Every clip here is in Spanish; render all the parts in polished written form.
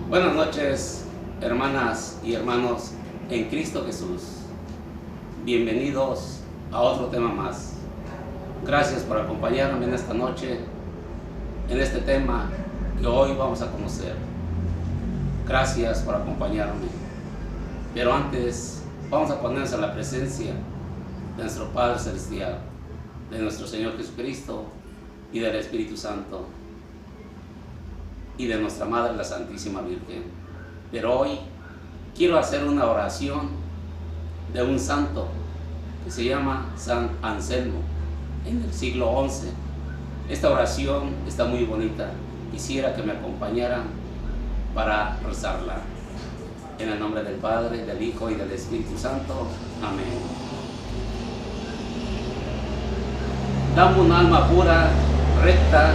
Buenas noches, hermanas y hermanos en Cristo Jesús. Bienvenidos a otro tema más. Gracias por acompañarme en esta noche, en este tema que hoy vamos a conocer. Gracias por acompañarme. Pero antes, vamos a ponernos en la presencia de nuestro Padre Celestial, de nuestro Señor Jesucristo y del Espíritu Santo, y de nuestra Madre la Santísima Virgen. Pero hoy quiero hacer una oración de un santo que se llama San Anselmo, en el siglo XI. Esta oración está muy bonita. Quisiera que me acompañaran para rezarla. En el nombre del Padre, del Hijo y del Espíritu Santo. Amén. Dame un alma pura, recta,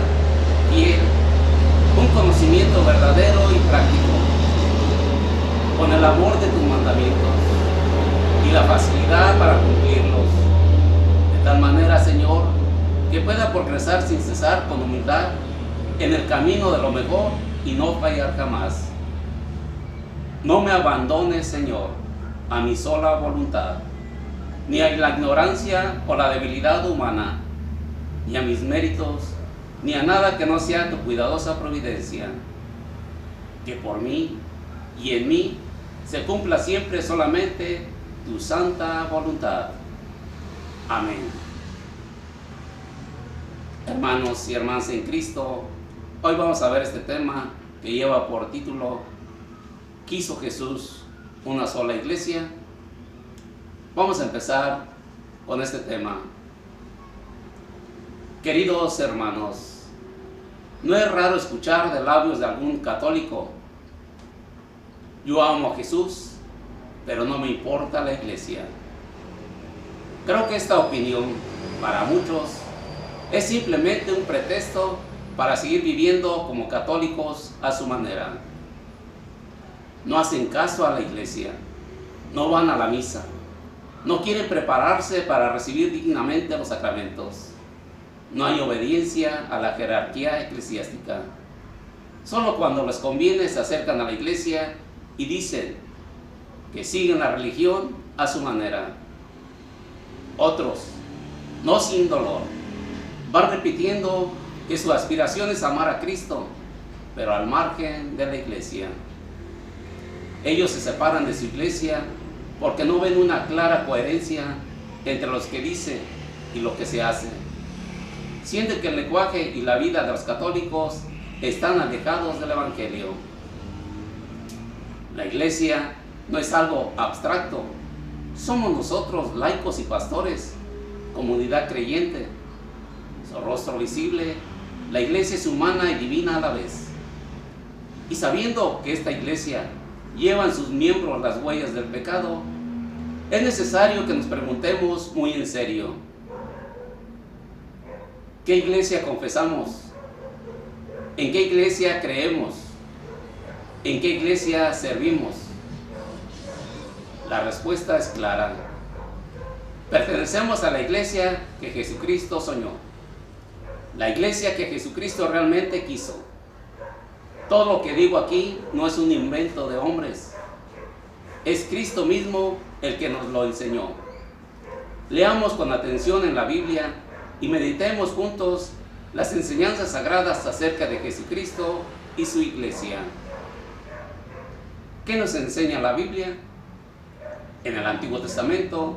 fiel, un conocimiento verdadero y práctico, con el amor de tus mandamientos y la facilidad para cumplirlos, de tal manera, Señor, que pueda progresar sin cesar con humildad en el camino de lo mejor y no fallar jamás. No me abandones, Señor, a mi sola voluntad, ni a la ignorancia o la debilidad humana, ni a mis méritos, ni a nada que no sea tu cuidadosa providencia. Que por mí y en mí se cumpla siempre solamente tu santa voluntad. Amén. Hermanos y hermanas en Cristo, hoy vamos a ver este tema que lleva por título: ¿Quiso Jesús una sola iglesia? Vamos a empezar con este tema. Queridos hermanos, no es raro escuchar de labios de algún católico: yo amo a Jesús, pero no me importa la iglesia. Creo que esta opinión, para muchos, es simplemente un pretexto para seguir viviendo como católicos a su manera. No hacen caso a la iglesia, no van a la misa, no quieren prepararse para recibir dignamente los sacramentos. No hay obediencia a la jerarquía eclesiástica. Solo cuando les conviene se acercan a la iglesia y dicen que siguen la religión a su manera. Otros, no sin dolor, van repitiendo que su aspiración es amar a Cristo, pero al margen de la iglesia. Ellos se separan de su iglesia porque no ven una clara coherencia entre lo que dice y lo que se hace. Sienten que el lenguaje y la vida de los católicos están alejados del Evangelio. La iglesia no es algo abstracto. Somos nosotros, laicos y pastores, comunidad creyente. Su rostro visible, la iglesia es humana y divina a la vez. Y sabiendo que esta iglesia lleva en sus miembros las huellas del pecado, es necesario que nos preguntemos muy en serio: ¿qué iglesia confesamos? ¿En qué iglesia creemos? ¿En qué iglesia servimos? La respuesta es clara. Pertenecemos a la iglesia que Jesucristo soñó, la iglesia que Jesucristo realmente quiso. Todo lo que digo aquí no es un invento de hombres, es Cristo mismo el que nos lo enseñó. Leamos con atención en la Biblia y meditemos juntos las enseñanzas sagradas acerca de Jesucristo y su iglesia. ¿Qué nos enseña la Biblia? En el Antiguo Testamento,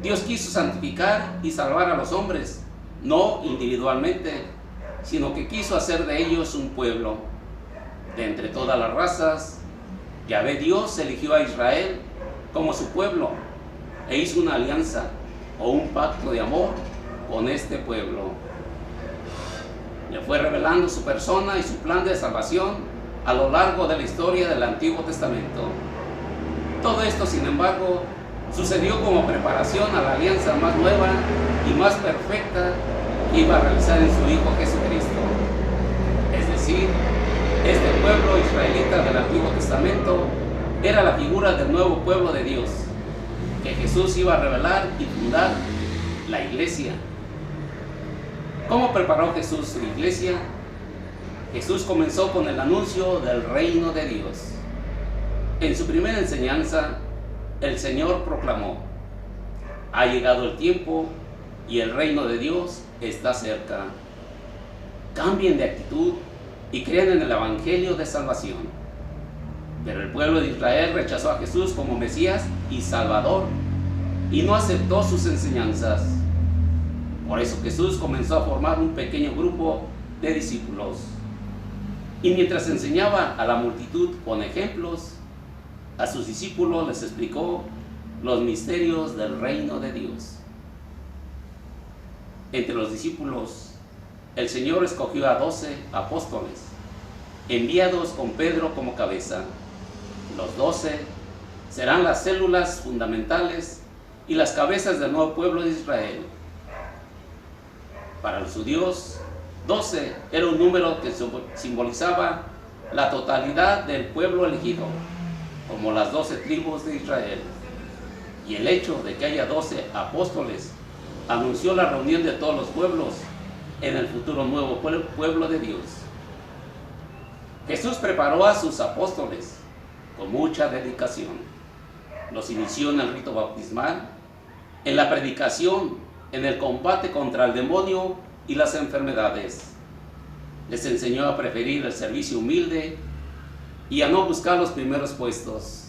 Dios quiso santificar y salvar a los hombres, no individualmente, sino que quiso hacer de ellos un pueblo. De entre todas las razas, Yahvé Dios eligió a Israel como su pueblo e hizo una alianza o un pacto de amor con este pueblo. Le fue revelando su persona y su plan de salvación a lo largo de la historia del Antiguo Testamento. Todo esto, sin embargo, sucedió como preparación a la alianza más nueva y más perfecta que iba a realizar en su Hijo Jesucristo. Es decir, este pueblo israelita del Antiguo Testamento era la figura del nuevo pueblo de Dios, que Jesús iba a revelar y fundar, la iglesia. ¿Cómo preparó Jesús su iglesia? Jesús comenzó con el anuncio del reino de Dios. En su primera enseñanza, el Señor proclamó: ha llegado el tiempo y el reino de Dios está cerca. Cambien de actitud y crean en el Evangelio de salvación. Pero el pueblo de Israel rechazó a Jesús como Mesías y Salvador y no aceptó sus enseñanzas. Por eso Jesús comenzó a formar un pequeño grupo de discípulos. Y mientras enseñaba a la multitud con ejemplos, a sus discípulos les explicó los misterios del reino de Dios. Entre los discípulos, el Señor escogió a 12 apóstoles, enviados con Pedro como cabeza. Los 12 serán las células fundamentales y las cabezas del nuevo pueblo de Israel. Para los judíos, 12 era un número que simbolizaba la totalidad del pueblo elegido, como las 12 tribus de Israel. Y el hecho de que haya 12 apóstoles anunció la reunión de todos los pueblos en el futuro nuevo pueblo de Dios. Jesús preparó a sus apóstoles con mucha dedicación. Los inició en el rito bautismal, en la predicación, en el combate contra el demonio y las enfermedades. Les enseñó a preferir el servicio humilde y a no buscar los primeros puestos,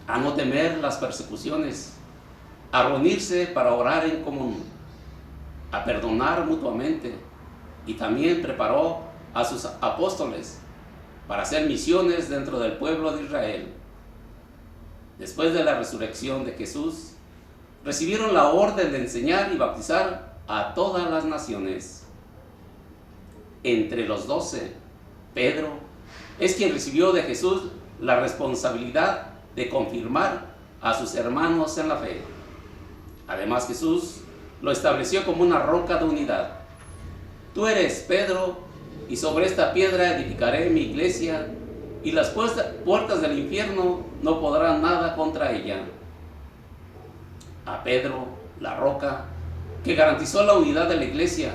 a no temer las persecuciones, a reunirse para orar en común, a perdonar mutuamente, y también preparó a sus apóstoles para hacer misiones dentro del pueblo de Israel. Después de la resurrección de Jesús, recibieron la orden de enseñar y bautizar a todas las naciones. Entre los 12, Pedro es quien recibió de Jesús la responsabilidad de confirmar a sus hermanos en la fe. Además, Jesús lo estableció como una roca de unidad. Tú eres Pedro, y sobre esta piedra edificaré mi iglesia, y las puertas del infierno no podrán nada contra ella. A Pedro, la roca, que garantizó la unidad de la iglesia,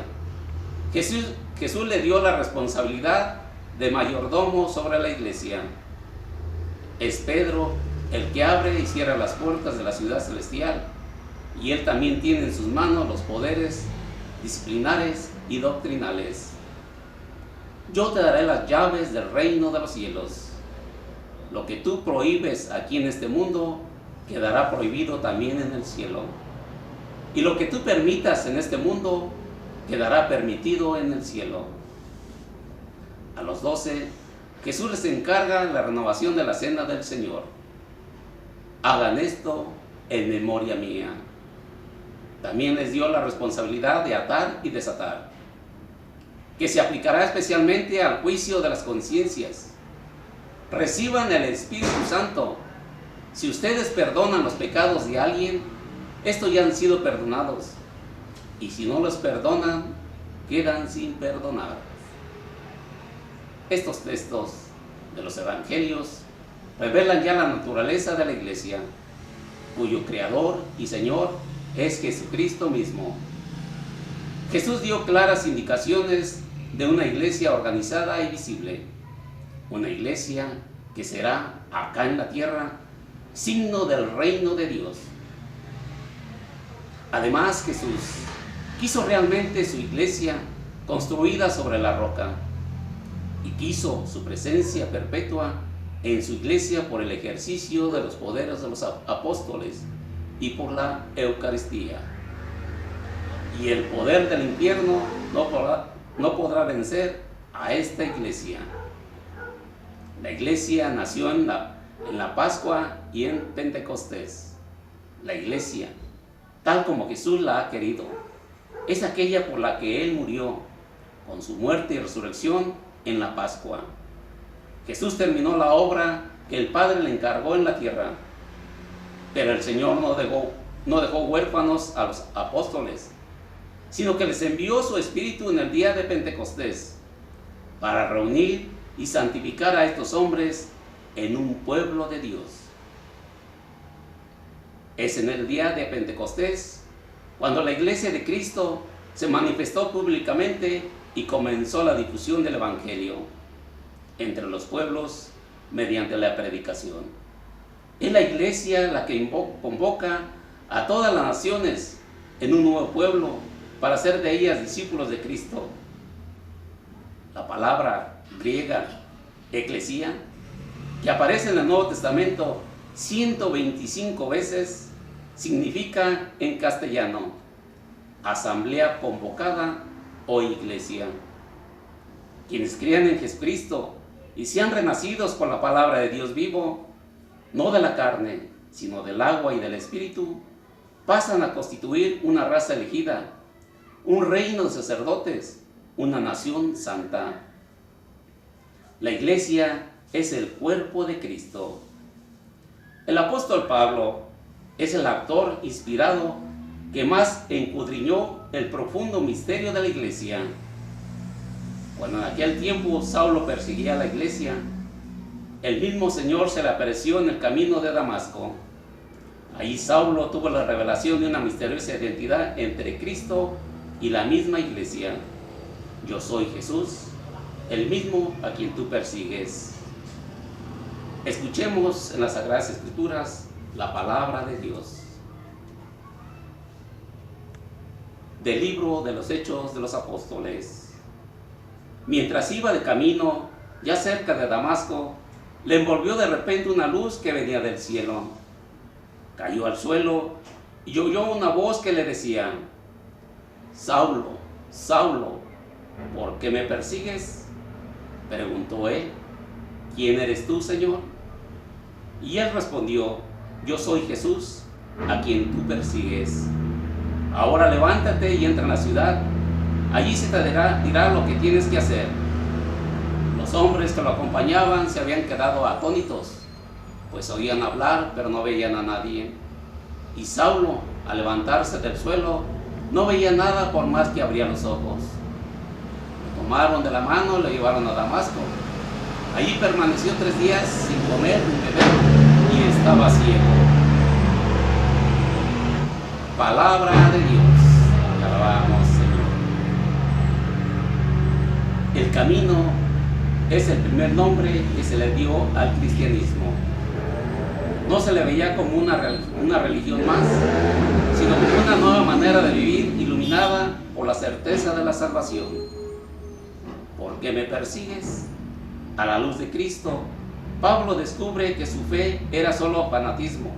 Jesús le dio la responsabilidad de mayordomo sobre la iglesia. Es Pedro el que abre y cierra las puertas de la ciudad celestial, y él también tiene en sus manos los poderes disciplinares y doctrinales. Yo te daré las llaves del reino de los cielos. Lo que tú prohíbes aquí en este mundo quedará prohibido también en el cielo, y lo que tú permitas en este mundo quedará permitido en el cielo. A los 12, Jesús les encarga la renovación de la cena del Señor. Hagan esto en memoria mía. También les dio la responsabilidad de atar y desatar, que se aplicará especialmente al juicio de las conciencias. Reciban el Espíritu Santo. Si ustedes perdonan los pecados de alguien, estos ya han sido perdonados. Y si no los perdonan, quedan sin perdonar. Estos textos de los evangelios revelan ya la naturaleza de la iglesia, cuyo creador y Señor es Jesucristo mismo. Jesús dio claras indicaciones de una iglesia organizada y visible, una iglesia que será acá en la tierra signo del reino de Dios. Además, Jesús quiso realmente su iglesia construida sobre la roca, y quiso su presencia perpetua en su iglesia por el ejercicio de los poderes de los apóstoles y por la Eucaristía. Y el poder del infierno no podrá vencer a esta iglesia. La iglesia nació en la Pascua y en Pentecostés. La iglesia, tal como Jesús la ha querido, es aquella por la que Él murió con su muerte y resurrección en la Pascua. Jesús terminó la obra que el Padre le encargó en la tierra, pero el Señor no dejó huérfanos a los apóstoles, sino que les envió su Espíritu en el día de Pentecostés para reunir y santificar a estos hombres en un pueblo de Dios. Es en el día de Pentecostés cuando la iglesia de Cristo se manifestó públicamente y comenzó la difusión del Evangelio entre los pueblos mediante la predicación. Es la iglesia la que convoca a todas las naciones en un nuevo pueblo para hacer de ellas discípulos de Cristo. La palabra griega eclesia, que aparece en el Nuevo Testamento 125 veces, significa en castellano asamblea convocada o iglesia. Quienes creen en Jesucristo y sean renacidos con la palabra de Dios vivo, no de la carne, sino del agua y del Espíritu, pasan a constituir una raza elegida, un reino de sacerdotes, una nación santa. La iglesia es el cuerpo de Cristo. El apóstol Pablo es el autor inspirado que más escudriñó el profundo misterio de la iglesia. Cuando en aquel tiempo Saulo perseguía a la iglesia, el mismo Señor se le apareció en el camino de Damasco. Ahí Saulo tuvo la revelación de una misteriosa identidad entre Cristo y la misma iglesia. Yo soy Jesús, el mismo a quien tú persigues. Escuchemos en las Sagradas Escrituras la palabra de Dios. Del libro de los Hechos de los Apóstoles. Mientras iba de camino, ya cerca de Damasco, le envolvió de repente una luz que venía del cielo. Cayó al suelo y oyó una voz que le decía: Saulo, Saulo, ¿por qué me persigues? Preguntó él: ¿quién eres tú, Señor? Y él respondió: yo soy Jesús, a quien tú persigues. Ahora levántate y entra en la ciudad, allí se te dirá lo que tienes que hacer. Los hombres que lo acompañaban se habían quedado atónitos, pues oían hablar, pero no veían a nadie. Y Saulo, al levantarse del suelo, no veía nada por más que abría los ojos. Lo tomaron de la mano y lo llevaron a Damasco. Allí permaneció 3 días sin comer ni beber y estaba ciego. Palabra de Dios. Te alabamos, Señor. El camino es el primer nombre que se le dio al cristianismo. No se le veía como una religión más, sino como una nueva manera de vivir iluminada por la certeza de la salvación. ¿Por qué me persigues? A la luz de Cristo, Pablo descubre que su fe era solo fanatismo.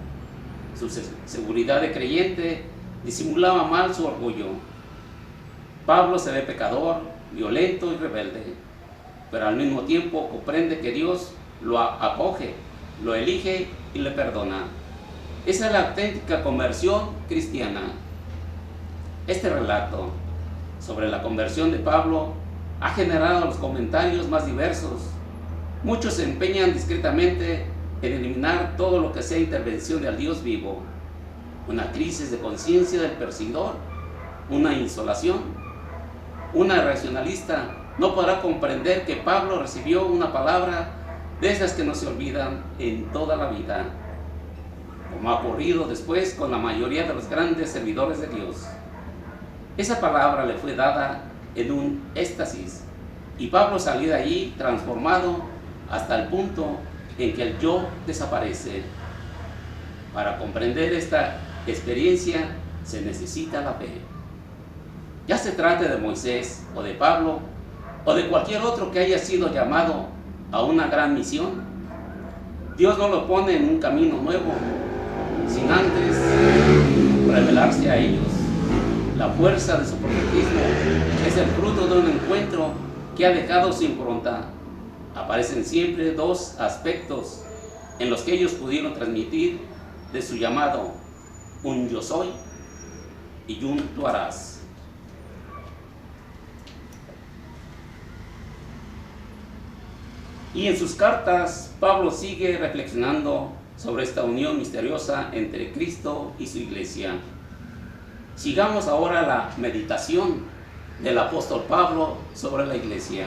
Su seguridad de creyente disimulaba mal su orgullo. Pablo se ve pecador, violento y rebelde, pero al mismo tiempo comprende que Dios lo acoge, lo elige y le perdona. Esa es la auténtica conversión cristiana. Este relato sobre la conversión de Pablo ha generado los comentarios más diversos. Muchos se empeñan discretamente en eliminar todo lo que sea intervención del Dios vivo, una crisis de conciencia del perseguidor, una insolación. Una racionalista no podrá comprender que Pablo recibió una palabra de esas que no se olvidan en toda la vida, como ha ocurrido después con la mayoría de los grandes servidores de Dios. Esa palabra le fue dada en un éxtasis y Pablo salió de allí transformado hasta el punto en que el yo desaparece. Para comprender esta experiencia se necesita la fe. Ya se trate de Moisés o de Pablo o de cualquier otro que haya sido llamado a una gran misión, Dios no lo pone en un camino nuevo sin antes revelarse a ellos. La fuerza de su profetismo es el fruto de un encuentro que ha dejado su impronta. Aparecen siempre 2 aspectos en los que ellos pudieron transmitir de su llamado: un yo soy y un tú harás. Y en sus cartas, Pablo sigue reflexionando sobre esta unión misteriosa entre Cristo y su iglesia. Sigamos ahora la meditación del apóstol Pablo sobre la iglesia.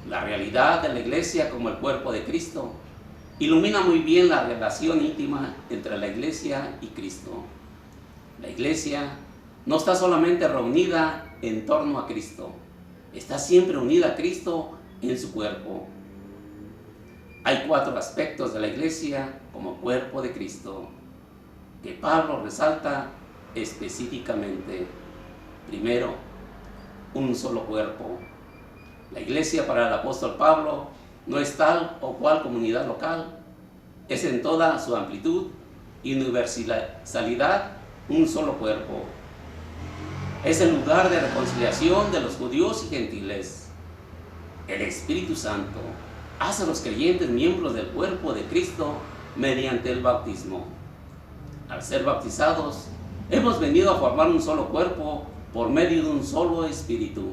La realidad de la iglesia como el cuerpo de Cristo ilumina muy bien la relación íntima entre la iglesia y Cristo. La iglesia no está solamente reunida en torno a Cristo, está siempre unida a Cristo en su cuerpo. Hay 4 aspectos de la iglesia como cuerpo de Cristo que Pablo resalta específicamente. Primero, un solo cuerpo. La iglesia para el apóstol Pablo no es tal o cual comunidad local, es en toda su amplitud y universalidad un solo cuerpo. Es el lugar de reconciliación de los judíos y gentiles. El Espíritu Santo hace a los creyentes miembros del cuerpo de Cristo mediante el bautismo. Al ser bautizados, hemos venido a formar un solo cuerpo por medio de un solo Espíritu.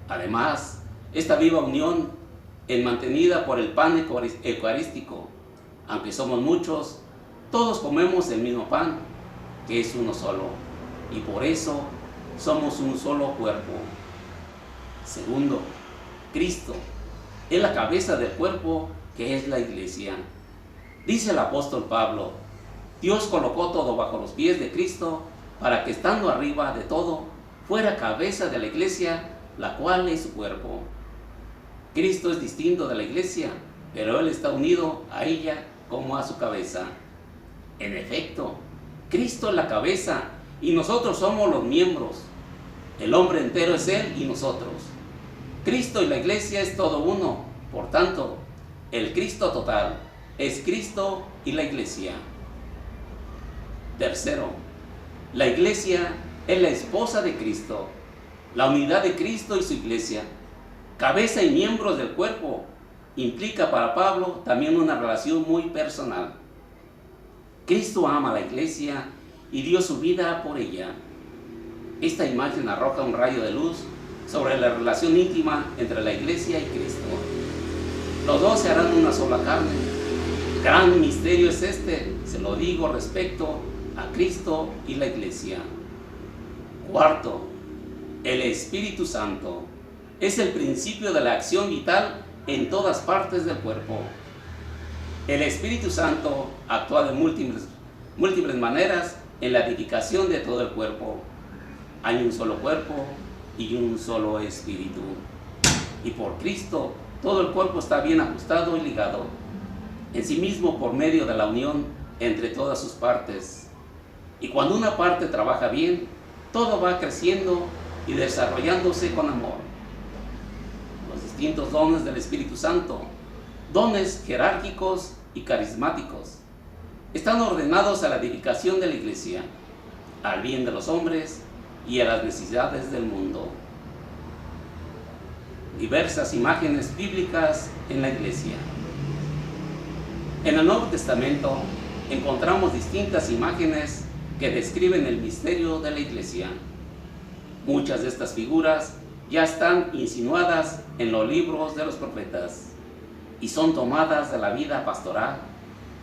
Además, esta viva unión es mantenida por el pan eucarístico. Aunque somos muchos, todos comemos el mismo pan, que es uno solo, y por eso somos un solo cuerpo. Segundo, Cristo es la cabeza del cuerpo, que es la iglesia. Dice el apóstol Pablo: Dios colocó todo bajo los pies de Cristo para que, estando arriba de todo, fuera cabeza de la iglesia, la cual es su cuerpo. Cristo es distinto de la iglesia, pero Él está unido a ella como a su cabeza. En efecto, Cristo es la cabeza y nosotros somos los miembros. El hombre entero es Él y nosotros. Cristo y la iglesia es todo uno. Por tanto, el Cristo total es Cristo y la iglesia. Tercero, la iglesia es la esposa de Cristo. La unidad de Cristo y su iglesia, cabeza y miembros del cuerpo, implica para Pablo también una relación muy personal. Cristo ama a la iglesia y dio su vida por ella. Esta imagen arroja un rayo de luz sobre la relación íntima entre la iglesia y Cristo. Los dos se harán una sola carne. Gran misterio es este, se lo digo respecto a Cristo y la iglesia. Cuarto, el Espíritu Santo es el principio de la acción vital en todas partes del cuerpo. El Espíritu Santo actúa de múltiples maneras en la edificación de todo el cuerpo. Hay un solo cuerpo y un solo espíritu. Y por Cristo, todo el cuerpo está bien ajustado y ligado en sí mismo por medio de la unión entre todas sus partes. Y cuando una parte trabaja bien, todo va creciendo y desarrollándose con amor. Los distintos dones del Espíritu Santo, dones jerárquicos y carismáticos, están ordenados a la edificación de la iglesia, al bien de los hombres y a las necesidades del mundo. Diversas imágenes bíblicas en la iglesia. En el Nuevo Testamento encontramos distintas imágenes que describen el misterio de la iglesia. Muchas de estas figuras ya están insinuadas en los libros de los profetas y son tomadas de la vida pastoral,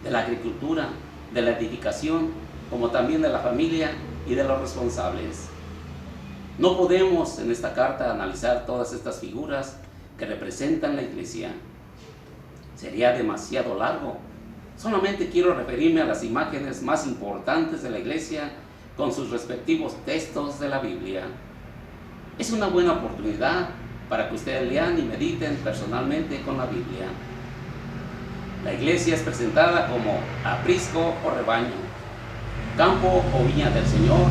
de la agricultura, de la edificación, como también de la familia y de los responsables. No podemos en esta carta analizar todas estas figuras que representan la iglesia. Sería demasiado largo. Solamente quiero referirme a las imágenes más importantes de la iglesia con sus respectivos textos de la Biblia. Es una buena oportunidad para que ustedes lean y mediten personalmente con la Biblia. La iglesia es presentada como aprisco o rebaño, campo o viña del Señor,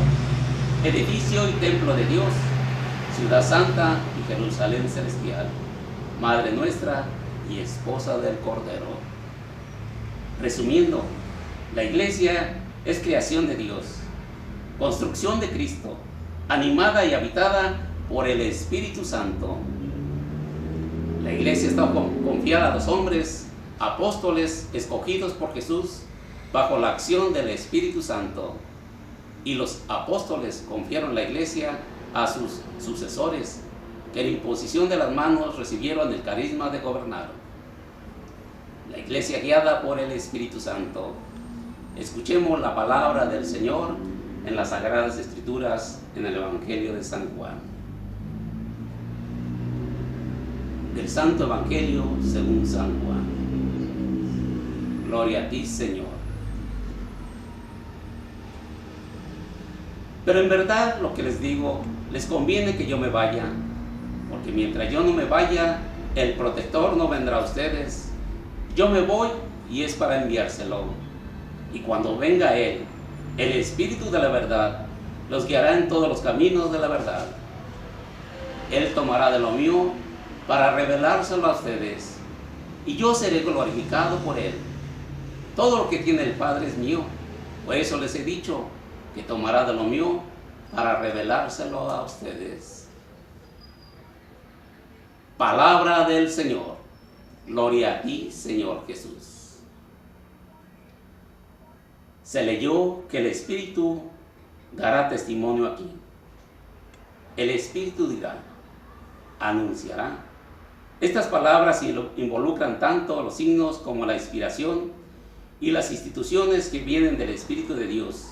edificio y templo de Dios, ciudad santa y Jerusalén celestial, madre nuestra y esposa del Cordero. Resumiendo, la iglesia es creación de Dios, construcción de Cristo, animada y habitada por el Espíritu Santo. La iglesia está confiada a los hombres, apóstoles escogidos por Jesús bajo la acción del Espíritu Santo. Y los apóstoles confiaron la iglesia a sus sucesores, que en imposición de las manos recibieron el carisma de gobernar. La iglesia guiada por el Espíritu Santo. Escuchemos la palabra del Señor en las Sagradas Escrituras en el Evangelio de San Juan. Del Santo Evangelio según San Juan. Gloria a ti, Señor. Pero en verdad lo que les digo, les conviene que yo me vaya, porque mientras yo no me vaya, el protector no vendrá a ustedes. Yo me voy y es para enviárselo. Y cuando venga Él, el Espíritu de la verdad, los guiará en todos los caminos de la verdad. Él tomará de lo mío para revelárselo a ustedes, y yo seré glorificado por Él. Todo lo que tiene el Padre es mío, por eso les he dicho que tomará de lo mío para revelárselo a ustedes. Palabra del Señor. Gloria a ti, Señor Jesús. Se leyó que el Espíritu dará testimonio aquí. El Espíritu dirá, anunciará. Estas palabras involucran tanto los signos como la inspiración y las instituciones que vienen del Espíritu de Dios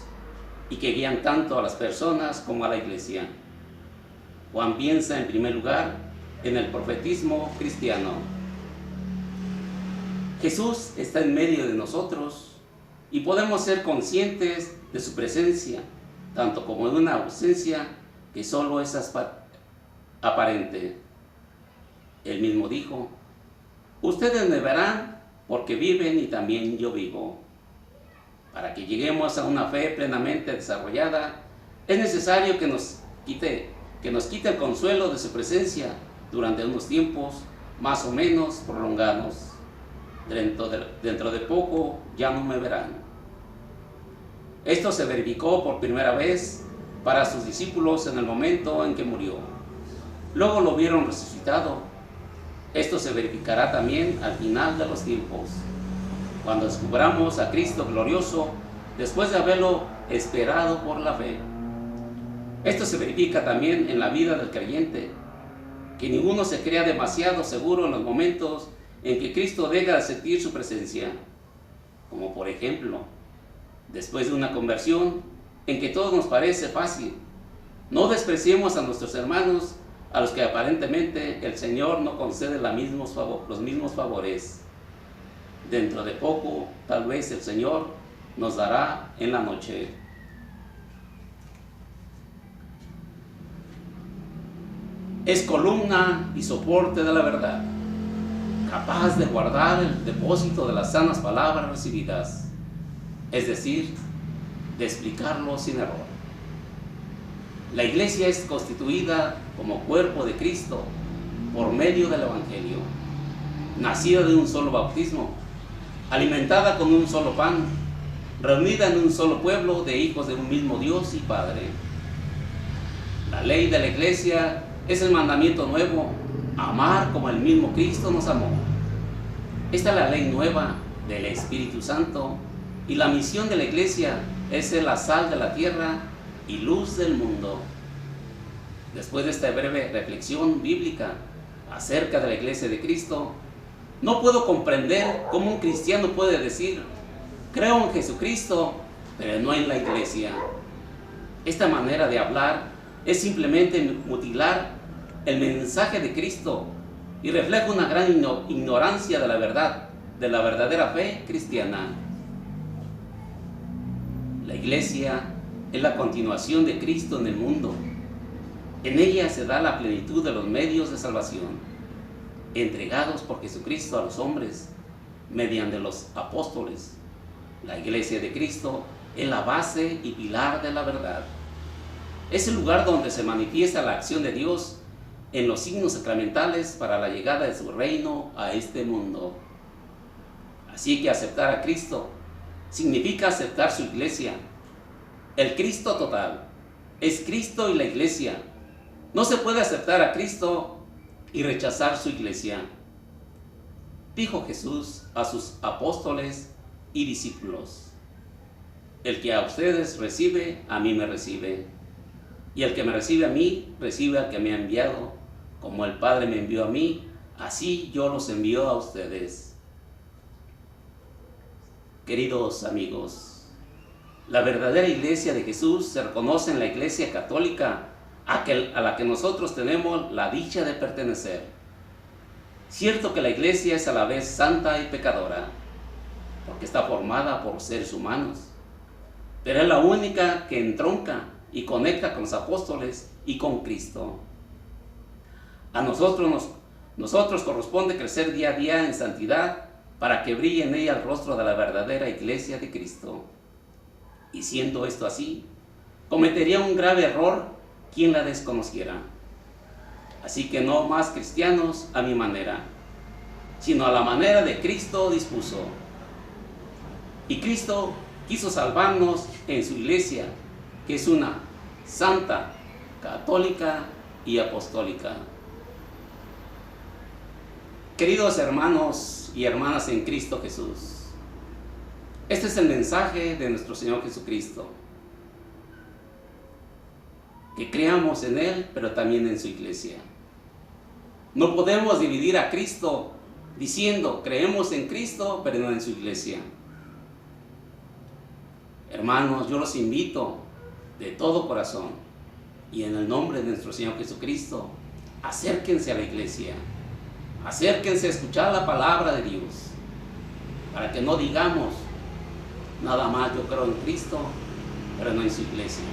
y que guían tanto a las personas como a la iglesia. Juan piensa en primer lugar en el profetismo cristiano. Jesús está en medio de nosotros y podemos ser conscientes de su presencia, tanto como de una ausencia que solo es aparente. Él mismo dijo, ustedes me verán porque viven y también yo vivo. Para que lleguemos a una fe plenamente desarrollada, es necesario que nos quite el consuelo de su presencia durante unos tiempos más o menos prolongados. Dentro de poco ya no me verán. Esto se verificó por primera vez para sus discípulos en el momento en que murió. Luego lo vieron resucitado. Esto se verificará también al final de los tiempos, cuando descubramos a Cristo glorioso después de haberlo esperado por la fe. Esto se verifica también en la vida del creyente, que ninguno se crea demasiado seguro en los momentos en que Cristo deja de sentir su presencia, como por ejemplo, después de una conversión en que todo nos parece fácil. No despreciemos a nuestros hermanos a los que aparentemente el Señor no concede los mismos favores. Dentro de poco, tal vez el Señor nos dará en la noche. Es columna y soporte de la verdad, capaz de guardar el depósito de las sanas palabras recibidas, es decir, de explicarlo sin error. La iglesia es constituida como cuerpo de Cristo por medio del Evangelio, nacida de un solo bautismo, alimentada con un solo pan, reunida en un solo pueblo de hijos de un mismo Dios y Padre. La ley de la iglesia es el mandamiento nuevo, amar como el mismo Cristo nos amó. Esta es la ley nueva del Espíritu Santo, y la misión de la iglesia es ser la sal de la tierra y luz del mundo. Después de esta breve reflexión bíblica acerca de la iglesia de Cristo, no puedo comprender cómo un cristiano puede decir, creo en Jesucristo, pero no en la iglesia. Esta manera de hablar es simplemente mutilar el mensaje de Cristo y refleja una gran ignorancia de la verdad, de la verdadera fe cristiana. La iglesia es la continuación de Cristo en el mundo. En ella se da la plenitud de los medios de salvación, entregados por Jesucristo a los hombres mediante los apóstoles. La iglesia de Cristo es la base y pilar de la verdad. Es el lugar donde se manifiesta la acción de Dios en los signos sacramentales para la llegada de su reino a este mundo. Así que aceptar a Cristo significa aceptar su iglesia. El Cristo total es Cristo y la iglesia. No se puede aceptar a Cristo y rechazar su iglesia. Dijo Jesús a sus apóstoles y discípulos, el que a ustedes recibe, a mí me recibe. Y el que me recibe a mí, recibe al que me ha enviado. Como el Padre me envió a mí, así yo los envío a ustedes. Queridos amigos, la verdadera iglesia de Jesús se reconoce en la iglesia católica a la que nosotros tenemos la dicha de pertenecer. Cierto que la iglesia es a la vez santa y pecadora, porque está formada por seres humanos, pero es la única que entronca y conecta con los apóstoles y con Cristo. A nosotros corresponde crecer día a día en santidad para que brille en ella el rostro de la verdadera iglesia de Cristo. Y siendo esto así, cometería un grave error quien la desconociera. Así que no más cristianos a mi manera, sino a la manera de Cristo dispuso. Y Cristo quiso salvarnos en su iglesia, que es una santa, católica y apostólica. Queridos hermanos y hermanas en Cristo Jesús, este es el mensaje de nuestro Señor Jesucristo. Que creamos en Él, pero también en su iglesia. No podemos dividir a Cristo diciendo, creemos en Cristo, pero no en su iglesia. Hermanos, yo los invito de todo corazón y en el nombre de nuestro Señor Jesucristo, acérquense a la iglesia, acérquense a escuchar la palabra de Dios, para que no digamos nada más yo creo en Cristo, pero no en su iglesia.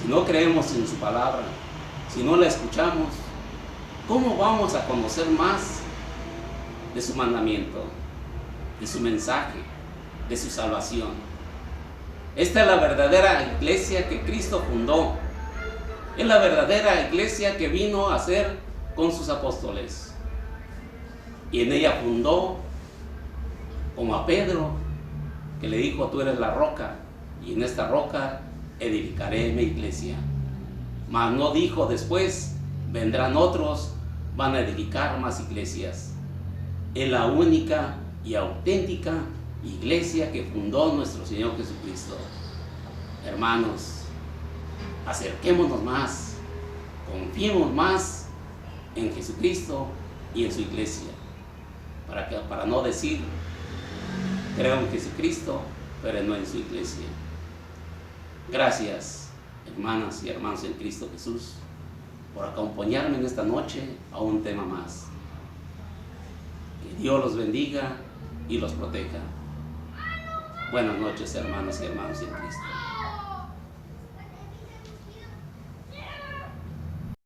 Si no creemos en su palabra, si no la escuchamos, ¿cómo vamos a conocer más de su mandamiento, de su mensaje, de su salvación? Esta es la verdadera iglesia que Cristo fundó. Es la verdadera iglesia que vino a hacer con sus apóstoles. Y en ella fundó, como a Pedro, que le dijo, tú eres la roca, y en esta roca edificaré mi iglesia. Mas no dijo después, vendrán otros, van a edificar más iglesias. Es la única y auténtica iglesia que fundó nuestro Señor Jesucristo. Hermanos, acerquémonos más, confiemos más en Jesucristo y en su iglesia, para no decir, creo en Jesucristo, pero no en su iglesia. Gracias, hermanas y hermanos en Cristo Jesús, por acompañarme en esta noche a un tema más. Que Dios los bendiga y los proteja. Buenas noches, hermanas y hermanos en Cristo.